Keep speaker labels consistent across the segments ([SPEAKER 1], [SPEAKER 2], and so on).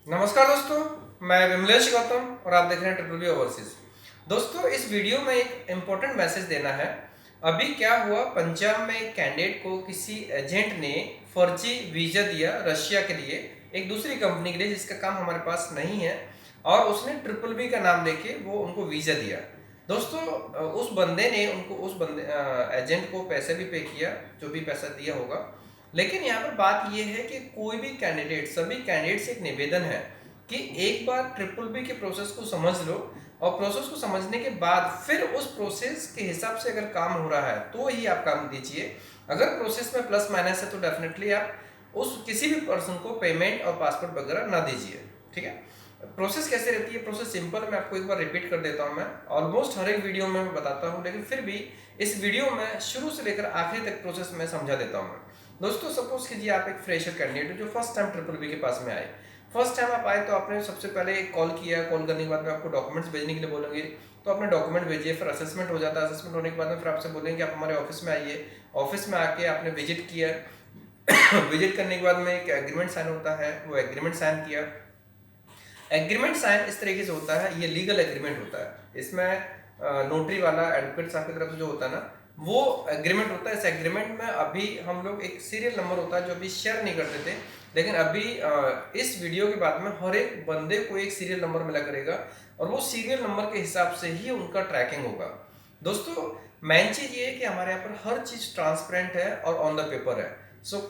[SPEAKER 1] नमस्कार दोस्तों, मैं विमलेश गौतम और आप देख रहे हैं ट्रिपल बी ओवरसीज। दोस्तों, इस वीडियो में एक इम्पोर्टेंट मैसेज देना है। अभी क्या हुआ, पंजाब में एक कैंडिडेट को किसी एजेंट ने फर्जी वीज़ा दिया रशिया के लिए, एक दूसरी कंपनी के लिए जिसका काम हमारे पास नहीं है, और उसने ट्रिपल बी का नाम लेके वो उनको वीज़ा दिया। दोस्तों, उस बंदे ने उनको उस बंदे एजेंट को पैसे भी पे किया, जो भी पैसा दिया होगा। लेकिन यहाँ पर बात यह है कि कोई भी कैंडिडेट, सभी कैंडिडेट से एक निवेदन है कि एक बार ट्रिपल बी के प्रोसेस को समझ लो, और प्रोसेस को समझने के बाद फिर उस प्रोसेस के हिसाब से अगर काम हो रहा है तो ही आप काम दीजिए। अगर प्रोसेस में प्लस माइनस है तो डेफिनेटली आप उस किसी भी पर्सन को पेमेंट और पासपोर्ट वगैरह ना दीजिए। ठीक है। प्रोसेस कैसे रहती है? प्रोसेस सिंपल है, मैं आपको एक बार रिपीट कर देता हूँ। मैं ऑलमोस्ट हर एक वीडियो में मैं बताता हूँ, लेकिन फिर भी इस वीडियो में शुरू से लेकर आखिरी तक प्रोसेस में समझा देता हूँ मैं। दोस्तों, सपोज कीजिए आप एक फ्रेशर कैंडिडेट हो जो फर्स्ट टाइम ट्रिपल बी के पास में आए। फर्स्ट टाइम आप आए तो आपने सबसे पहले कॉल किया। कॉल करने के बाद में आपको डॉक्यूमेंट्स भेजने के लिए बोलेंगे, तो आपने डॉक्यूमेंट भेजिए। फिर असेसमेंट हो जाता है। असेसमेंट होने के बाद में फिर आपसे बोलेंगे आप हमारे ऑफिस में आइए। ऑफिस में आके आपने विजिट किया। विजिट करने के बाद में एक एग्रीमेंट साइन होता है, वो एग्रीमेंट साइन किया। एग्रीमेंट साइन इस तरीके से होता है, ये लीगल एग्रीमेंट होता है। इसमें नोटरी वाला एडवोकेट साहब की तरफ से जो होता है ना, वो एग्रीमेंट होता है। इस एग्रीमेंट में अभी हम लोग एक सीरियल नंबर होता है जो अभी शेयर नहीं करते थे, लेकिन अभी इस वीडियो के बाद में हर एक बंदे को एक सीरियल नंबर मिला करेगा, और वो सीरियल नंबर के हिसाब से ही उनका ट्रैकिंग होगा। दोस्तों, मेन चीज ये है कि हमारे यहाँ पर हर चीज ट्रांसपेरेंट है और ऑन द पेपर है।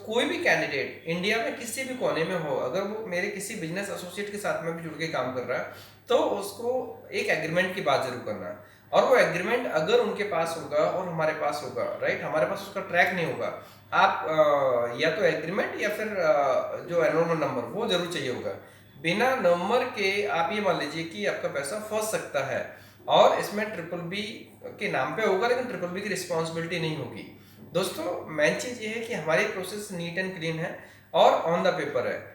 [SPEAKER 1] कोई भी कैंडिडेट इंडिया में किसी भी कोने में हो, अगर वो मेरे किसी बिजनेस एसोसिएट के साथ में भी जुड़ के काम कर रहा है, तो उसको एक एग्रीमेंट की बात जरूर करना है। और वो एग्रीमेंट अगर उनके पास होगा और हमारे पास होगा, राइट, हमारे पास उसका ट्रैक नहीं होगा। आप या तो एग्रीमेंट या फिर जो एनरोलमेंट नंबर वो जरूर चाहिए होगा। बिना नंबर के आप ये मान लीजिए कि आपका पैसा फंस सकता है, और इसमें ट्रिपल बी के नाम पे होगा, लेकिन ट्रिपल बी की रिस्पॉन्सिबिलिटी नहीं होगी। दोस्तों, मेन चीज ये है कि हमारी प्रोसेस नीट एंड क्लीन है और ऑन द पेपर है।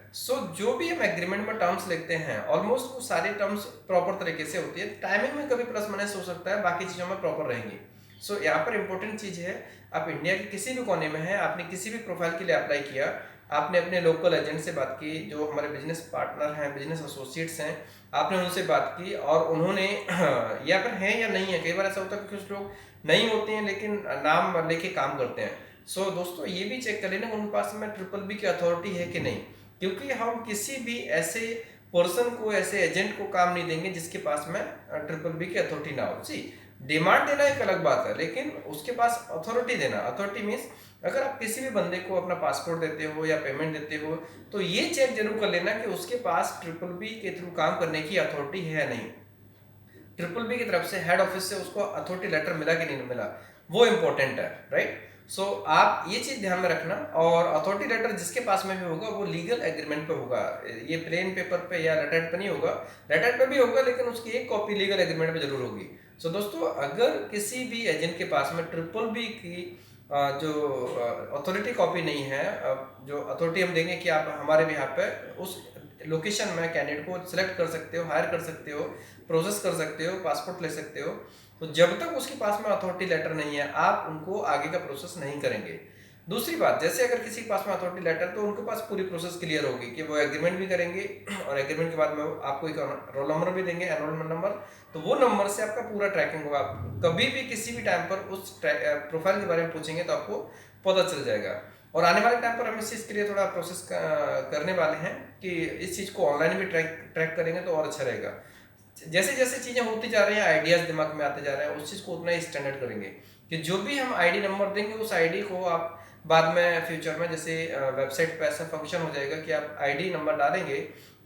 [SPEAKER 1] जो भी हम एग्रीमेंट में टर्म्स लिखते हैं, ऑलमोस्ट वो सारे टर्म्स प्रॉपर तरीके से होती है। टाइमिंग में कभी प्लस माइनस हो सकता है, बाकी चीज़ों में प्रॉपर रहेंगी। यहाँ पर इंपॉर्टेंट चीज़ है, आप इंडिया के किसी भी कोने में हैं, आपने किसी भी प्रोफाइल के लिए अप्लाई किया, आपने अपने लोकल एजेंट से बात की, जो हमारे बिजनेस पार्टनर हैं, बिजनेस एसोसिएट्स हैं, आपने उनसे बात की और उन्होंने या फिर हैं या नहीं है, कई बार ऐसा होता है कि कुछ लोग नहीं होते हैं लेकिन नाम लेके काम करते हैं। दोस्तों, ये भी चेक कर लेना उनके पास में ट्रिपल बी की अथॉरिटी है कि नहीं, क्योंकि हम किसी भी ऐसे पर्सन को, ऐसे एजेंट को काम नहीं देंगे जिसके पास में ट्रिपल बी की अथॉरिटी ना हो। डिमांड देना एक अलग बात है, लेकिन उसके पास अथॉरिटी देना, अथॉरिटी मीन्स अगर आप किसी भी बंदे को अपना पासपोर्ट देते हो या पेमेंट देते हो, तो ये चेक जरूर कर लेना कि उसके पास ट्रिपल बी के थ्रू काम करने की अथॉरिटी है या नहीं। ट्रिपल बी की तरफ से, हेड ऑफिस से उसको अथॉरिटी लेटर मिला कि नहीं मिला, वो इंपॉर्टेंट है, राइट। आप ये चीज ध्यान में रखना। और अथॉरिटी लेटर जिसके पास में भी होगा वो लीगल एग्रीमेंट पे होगा, ये प्लेन पेपर पे या लेटर पे नहीं होगा। लेटर पे भी होगा लेकिन उसकी एक कॉपी लीगल एग्रीमेंट पे जरूर होगी। दोस्तों, अगर किसी भी एजेंट के पास में ट्रिपल बी की जो अथॉरिटी कॉपी नहीं है, जो अथॉरिटी हम देंगे कि आप हमारे भी यहाँ पे उस लोकेशन में कैंडिडेट को सिलेक्ट कर सकते हो, हायर कर सकते हो, प्रोसेस कर सकते हो, पासपोर्ट ले सकते हो, तो जब तक उसके पास में अथॉरिटी लेटर नहीं है आप उनको आगे का प्रोसेस नहीं करेंगे। दूसरी बात, जैसे अगर किसी के पास में अथॉरिटी लेटर, तो उनके पास पूरी प्रोसेस क्लियर होगी कि वो एग्रीमेंट भी करेंगे, और एग्रीमेंट के बाद में आपको एक रोल नंबर भी देंगे, एनरोलमेंट नंबर। तो वो नंबर से आपका पूरा ट्रैकिंग होगा। कभी भी किसी भी टाइम पर उस प्रोफाइल के बारे में पूछेंगे तो आपको पता चल जाएगा। और आने वाले टाइम पर हम इस चीज़ के लिए थोड़ा प्रोसेस करने वाले हैं कि इस चीज़ को ऑनलाइन भी ट्रैक करेंगे तो और अच्छा रहेगा। जैसे जैसे चीज़ें होती जा रही हैं, आइडियाज़ दिमाग में आते जा रहे हैं, उस चीज़ को उतना ही स्टैंडर्ड करेंगे कि जो भी हम आईडी नंबर देंगे उस आईडी को आप बाद में फ्यूचर में, जैसे वेबसाइट पे ऐसा फंक्शन हो जाएगा कि आप आईडी नंबर डालेंगे,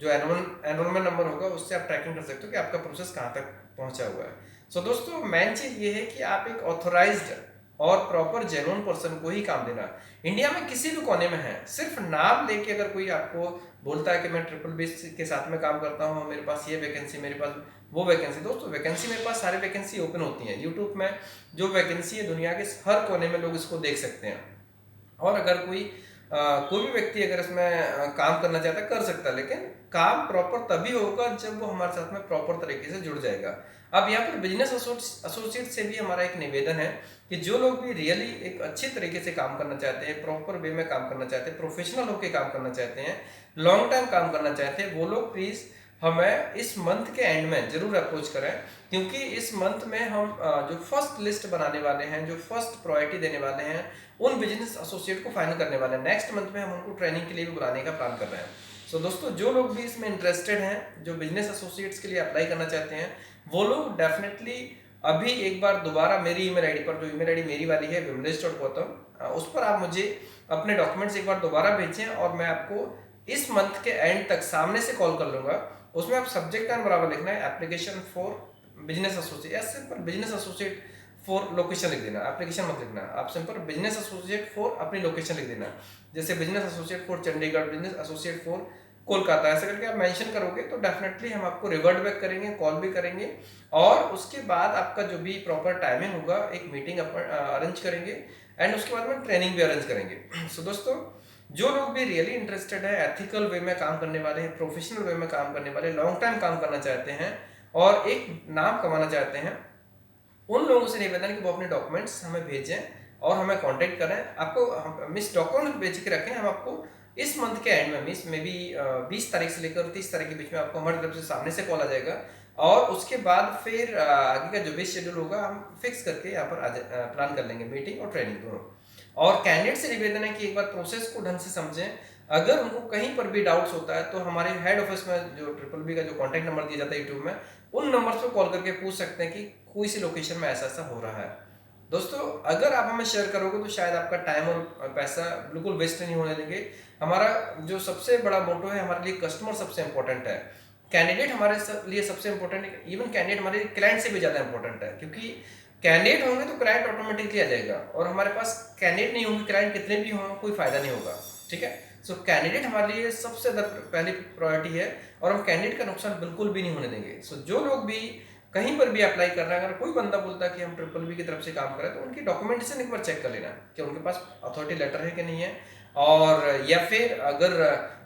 [SPEAKER 1] जो एनरोलमेंट नंबर होगा उससे आप ट्रैकिंग कर सकते हो कि आपका प्रोसेस कहाँ तक पहुँचा हुआ है। दोस्तों, मेन चीज़ ये है कि आप एक ऑथोराइज्ड और प्रॉपर जेन्युइन पर्सन को ही काम देना। इंडिया में किसी भी कोने में है, सिर्फ नाम लेके अगर कोई आपको बोलता है कि मैं ट्रिपल बी के साथ में काम करता हूँ, मेरे पास ये वैकेंसी, मेरे पास वो वैकेंसी। दोस्तों, वैकेंसी मेरे पास सारी वैकेंसी ओपन होती हैं यूट्यूब में। जो वैकेंसी है दुनिया के हर कोने में लोग इसको देख सकते हैं। और अगर कोई कोई भी व्यक्ति अगर इसमें काम करना चाहता है कर सकता है, लेकिन काम प्रॉपर तभी होगा जब वो हमारे साथ में प्रॉपर तरीके से जुड़ जाएगा। अब यहाँ पर बिजनेस एसोसिएट से भी हमारा एक निवेदन है कि जो लोग भी रियली एक अच्छी तरीके से काम करना चाहते हैं, प्रॉपर वे में काम करना चाहते हैं, प्रोफेशनल होकर काम करना चाहते हैं, लॉन्ग टाइम काम करना चाहते हैं, वो लोग प्लीज़ हमें इस मंथ के एंड में जरूर अप्रोच करें, क्योंकि इस मंथ में हम जो फर्स्ट लिस्ट बनाने वाले हैं, जो फर्स्ट प्रायोरिटी देने वाले हैं, उन बिजनेस एसोसिएट को फाइनल करने वाले हैं। नेक्स्ट मंथ में हम उनको ट्रेनिंग के लिए भी बुलाने का प्लान कर रहे हैं। सो दोस्तों, जो लोग भी इसमें इंटरेस्टेड हैं, जो बिजनेस एसोसिएट्स के लिए अप्लाई करना चाहते हैं, वो लोग डेफिनेटली अभी एक बार दोबारा मेरी ईमेल आईडी पर, जो ईमेल आईडी मेरी वाली है विमलेश.गौतम, उस पर आप मुझे अपने डॉक्यूमेंट्स एक बार दोबारा भेजें और मैं आपको इस मंथ के एंड तक सामने से कॉल कर लूंगा। उसमें आप सब्जेक्ट लाइन बराबर लिखना है एप्लीकेशन फॉर बिजनेस एसोसिएट, या simple business associate for location लिख देना, एप्लीकेशन मत लिखना, आप सिंपल बिजनेस एसोसिएट फॉर अपनी लोकेशन लिख देना। जैसे business associate for Chandigarh, business associate for Kolkata, ऐसे करके आप मेंशन करोगे तो डेफिनेटली हम आपको रिवर्ट बैक करेंगे, कॉल भी करेंगे, और उसके बाद आपका जो भी प्रॉपर टाइमिंग होगा एक मीटिंग अरेंज करेंगे, एंड उसके बाद में ट्रेनिंग भी अरेंज करेंगे। सो दोस्तों, जो लोग भी रियली इंटरेस्टेड है, एथिकल वे में काम करने वाले हैं, प्रोफेशनल वे में काम करने वाले, लॉन्ग टाइम काम करना चाहते हैं और एक नाम कमाना चाहते हैं, उन लोगों से निवेदन कि वो अपने डॉक्यूमेंट्स हमें भेजें और हमें कांटेक्ट करें। आपको मिस डॉक्यूमेंट भेज के रखें, हम आपको इस मंथ के एंड में मिस मे बी 20 तारीख से लेकर 30 तारीख के बीच में आपको हमारी तरफ से सामने से कॉल आ जाएगा, और उसके बाद फिर आगे का जो भी शेड्यूल होगा हम फिक्स करके यहाँ पर प्लान कर लेंगे, मीटिंग और ट्रेनिंग दोनों। और कैंडिडेट से निवेदन है कि एक बार प्रोसेस को ढंग से समझें। अगर उनको कहीं पर भी डाउट्स होता है तो हमारे हेड ऑफिस में जो BBB का जो कॉन्टैक्ट नंबर दिया जाता है यूट्यूब में, उन नंबर्स पर कॉल करके पूछ सकते हैं कि कोई सी लोकेशन में ऐसा ऐसा हो रहा है। दोस्तों, अगर आप हमें शेयर करोगे तो शायद आपका टाइम और पैसा बिल्कुल वेस्ट नहीं होने देंगे। हमारा जो सबसे बड़ा मोटो है, हमारे लिए कस्टमर सबसे इंपॉर्टेंट है, कैंडिडेट हमारे लिए सबसे इंपॉर्टेंट है, इवन कैंडिडेट हमारे क्लाइंट से भी ज़्यादा इंपॉर्टेंट है, क्योंकि कैंडिडेट होंगे तो क्लाइंट ऑटोमेटिकली आ जाएगा, और हमारे पास कैंडिडेट नहीं होंगे, क्लाइंट कितने भी हों कोई फायदा नहीं होगा। ठीक है, सो कैंडिडेट हमारे लिए सबसे पहली प्रायोरिटी है, और हम कैंडिडेट का नुकसान बिल्कुल भी नहीं होने देंगे। सो जो लोग भी कहीं पर भी अप्लाई कर रहे हैं, अगर कोई बंदा बोलता है कि हम BBB की तरफ से काम करें, तो उनकी डॉक्यूमेंटेशन एक बार चेक कर लेना कि उनके पास अथॉरिटी लेटर है कि नहीं है, और या फिर अगर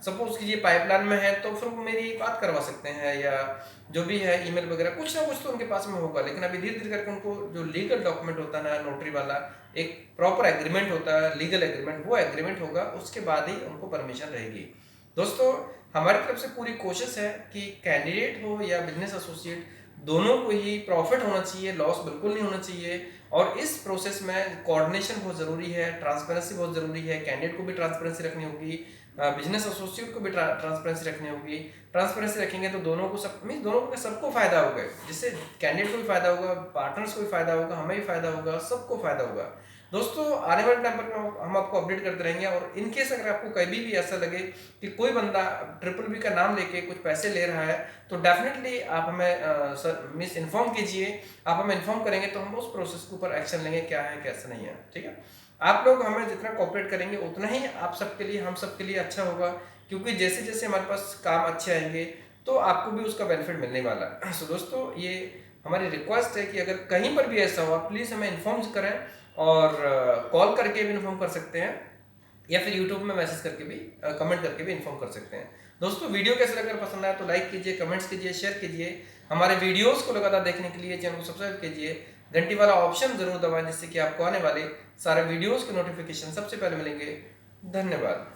[SPEAKER 1] सपोज कीजिए पाइपलाइन में है तो फिर वो मेरी बात करवा सकते हैं, या जो भी है ईमेल वगैरह कुछ ना कुछ तो उनके पास में होगा। लेकिन अभी धीरे धीरे करके उनको जो लीगल डॉक्यूमेंट होता है ना, नोटरी वाला एक प्रॉपर एग्रीमेंट होता है, लीगल एग्रीमेंट, वो एग्रीमेंट होगा, उसके बाद ही उनको परमिशन रहेगी। दोस्तों, हमारी तरफ से पूरी कोशिश है कि कैंडिडेट हो या बिजनेस एसोसिएट, दोनों को ही प्रॉफिट होना चाहिए, लॉस बिल्कुल नहीं होना चाहिए। और इस प्रोसेस में कोऑर्डिनेशन बहुत ज़रूरी है, ट्रांसपेरेंसी बहुत ज़रूरी है, कैंडिडेट को भी ट्रांसपेरेंसी रखनी होगी, बिजनेस एसोसिएट को भी ट्रांसपेरेंसी रखनी होगी। ट्रांसपेरेंसी रखेंगे तो दोनों को दोनों को सबको फायदा होगा, जिससे कैंडिडेट को भी फायदा होगा, पार्टनर्स को भी फायदा होगा, हमें भी फायदा होगा, सबको फायदा होगा। दोस्तों, आने वाले टाइम पर हम आपको अपडेट करते रहेंगे, और इनकेस अगर आपको कभी भी ऐसा लगे कि कोई बंदा BBB का नाम लेके कुछ पैसे ले रहा है, तो डेफिनेटली आप हमें मिस इन्फॉर्म कीजिए। आप हमें इन्फॉर्म करेंगे तो हम उस प्रोसेस के ऊपर एक्शन लेंगे, क्या है कैसा नहीं है। ठीक है, आप लोग हमें जितना कोऑपरेट करेंगे उतना ही आप सबके लिए, हम सबके लिए अच्छा होगा, क्योंकि जैसे जैसे हमारे पास काम अच्छे आएंगे तो आपको भी उसका बेनिफिट मिलने वाला है। सो दोस्तों, ये हमारी रिक्वेस्ट है कि अगर कहीं पर भी ऐसा हुआ प्लीज़ हमें इन्फॉर्म करें, और कॉल करके भी इन्फॉर्म कर सकते हैं, या फिर यूट्यूब में मैसेज करके भी, कमेंट करके भी इन्फॉर्म कर सकते हैं। दोस्तों, वीडियो कैसे लगा, पसंद आया तो लाइक कीजिए, कमेंट्स कीजिए, शेयर कीजिए। हमारे वीडियोस को लगातार देखने के लिए चैनल को सब्सक्राइब कीजिए, घंटी वाला ऑप्शन जरूर दबाएं, जिससे कि आपको आने वाले सारे वीडियोस के नोटिफिकेशन सबसे पहले मिलेंगे। धन्यवाद।